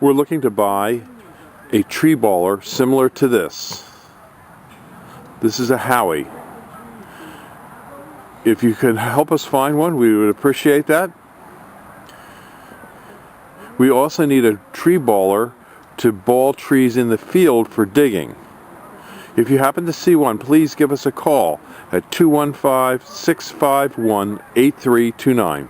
We're looking to buy a tree baller similar to this. This is a Howie. If you could help us find one, we would appreciate that. We also need a tree baller to ball trees in the field for digging. If you happen to see one, please give us a call at 215-651-8329.